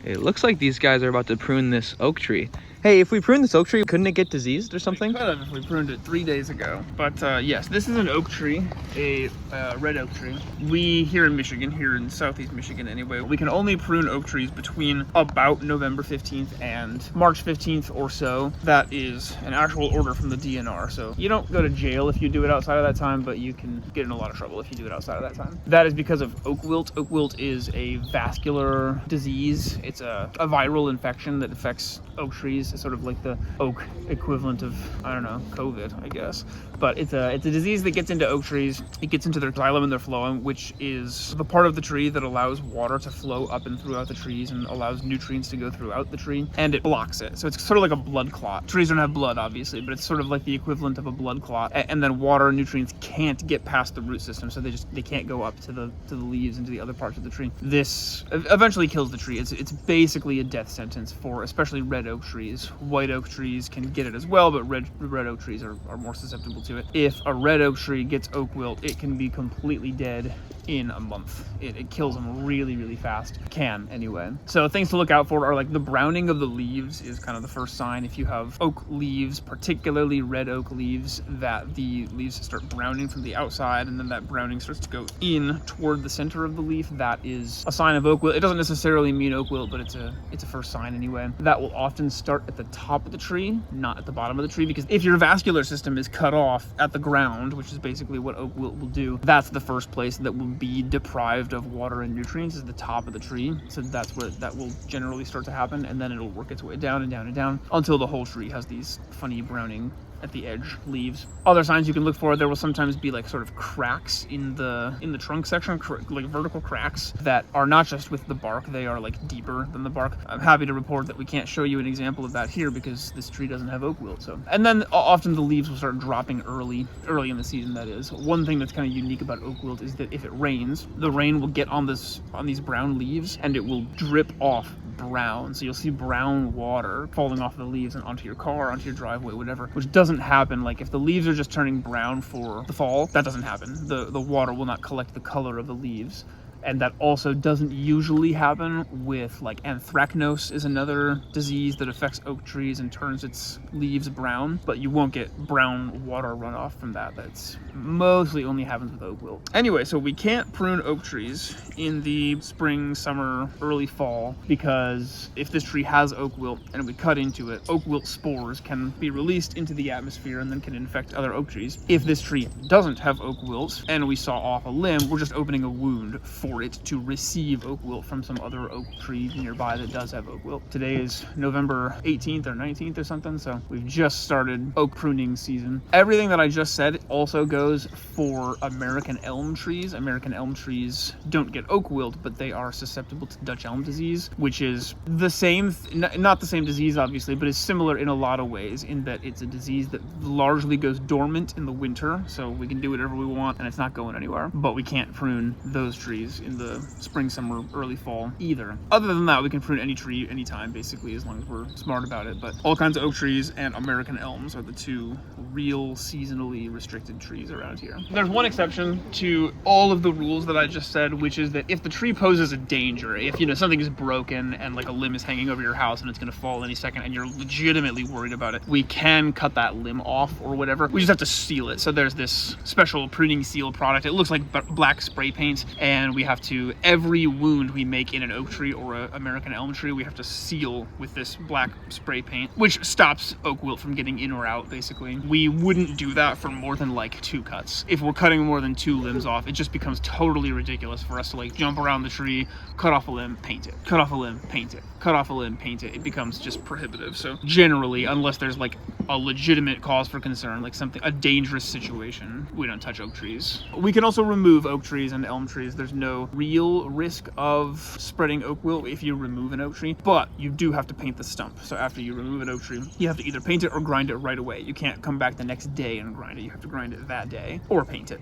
It looks like these guys are about to prune this oak tree. Hey, if we prune this oak tree, couldn't it get diseased or something? We could have if we pruned it 3 days ago. But yes, this is an oak tree, a red oak tree. We here in Michigan, here in southeast Michigan anyway, we can only prune oak trees between about November 15th and March 15th or so. That is an actual order from the DNR. So you don't go to jail if you do it outside of that time, but you can get in a lot of trouble if you do it outside of that time. That is because of oak wilt. Oak wilt is a vascular disease. It's a viral infection that affects oak trees. It's sort of like the oak equivalent of, I don't know, COVID, I guess. But it's a disease that gets into oak trees. It gets into their xylem and their phloem, which is the part of the tree that allows water to flow up and throughout the trees and allows nutrients to go throughout the tree, and it blocks it. So it's sort of like a blood clot. Trees don't have blood, obviously, but it's sort of like the equivalent of a blood clot. And then water and nutrients can't get past the root system, so they can't go up to the leaves and to the other parts of the tree. This eventually kills the tree. It's basically a death sentence for especially red oak trees. White oak trees can get it as well, but red oak trees are more susceptible to it. If a red oak tree gets oak wilt, it can be completely dead in a month. It kills them really, really fast. Can, anyway. So things to look out for are like the browning of the leaves is kind of the first sign. If you have oak leaves, particularly red oak leaves, that the leaves start browning from the outside, and then that browning starts to go in toward the center of the leaf, that is a sign of oak wilt. It doesn't necessarily mean oak wilt, but it's a first sign anyway. That will often start at the top of the tree, not at the bottom of the tree, because if your vascular system is cut off at the ground, which is basically what oak wilt will do, that's the first place that will be deprived of water and nutrients, is the top of the tree. So that's where that will generally start to happen, and then it'll work its way down and down and down until the whole tree has these funny browning at the edge leaves. Other signs you can look for, there will sometimes be like sort of cracks in the trunk section, like vertical cracks that are not just with the bark, they are like deeper than the bark. I'm happy to report that we can't show you an example of that here because this tree doesn't have oak wilt. So, and then often the leaves will start dropping early in the season. That is one thing that's kind of unique about oak wilt, is that if it rains, the rain will get on these brown leaves and it will drip off brown. So you'll see brown water falling off the leaves and onto your car, onto your driveway, whatever, which doesn't happen. Like if the leaves are just turning brown for the fall, that doesn't happen. The water will not collect the color of the leaves. And that also doesn't usually happen with, like, anthracnose is another disease that affects oak trees and turns its leaves brown, but you won't get brown water runoff from that. That's mostly only happens with oak wilt. Anyway, so we can't prune oak trees in the spring, summer, early fall, because if this tree has oak wilt and we cut into it, oak wilt spores can be released into the atmosphere and then can infect other oak trees. If this tree doesn't have oak wilt and we saw off a limb, we're just opening a wound for it to receive oak wilt from some other oak tree nearby that does have oak wilt. Today is November 18th or 19th or something, so we've just started oak pruning season. Everything that I just said also goes for American elm trees. American elm trees don't get oak wilt, but they are susceptible to Dutch elm disease, which is the same, not the same disease obviously, but is similar in a lot of ways, in that it's a disease that largely goes dormant in the winter, so we can do whatever we want and it's not going anywhere, but we can't prune those trees in the spring, summer, early fall either. Other than that, we can prune any tree anytime, basically, as long as we're smart about it. But all kinds of oak trees and American elms are the two real seasonally restricted trees around here. There's one exception to all of the rules that I just said, which is that if the tree poses a danger, if something is broken and like a limb is hanging over your house and it's going to fall any second and you're legitimately worried about it, we can cut that limb off or whatever. We just have to seal it. So there's this special pruning seal product. It looks like black spray paint, and we have to, every wound we make in an oak tree or an American elm tree, we have to seal with this black spray paint, which stops oak wilt from getting in or out, basically. We wouldn't do that for more than like 2 cuts. If we're cutting more than 2 limbs off, it just becomes totally ridiculous for us to like jump around the tree, cut off a limb, paint it, cut off a limb, paint it, cut off a limb, paint it. It becomes just prohibitive. So generally, unless there's like a legitimate cause for concern, like a dangerous situation, we don't touch oak trees. We can also remove oak trees and elm trees. There's no real risk of spreading oak wilt if you remove an oak tree, but you do have to paint the stump. So after you remove an oak tree, you have to either paint it or grind it right away. You can't come back the next day and grind it. You have to grind it that day or paint it.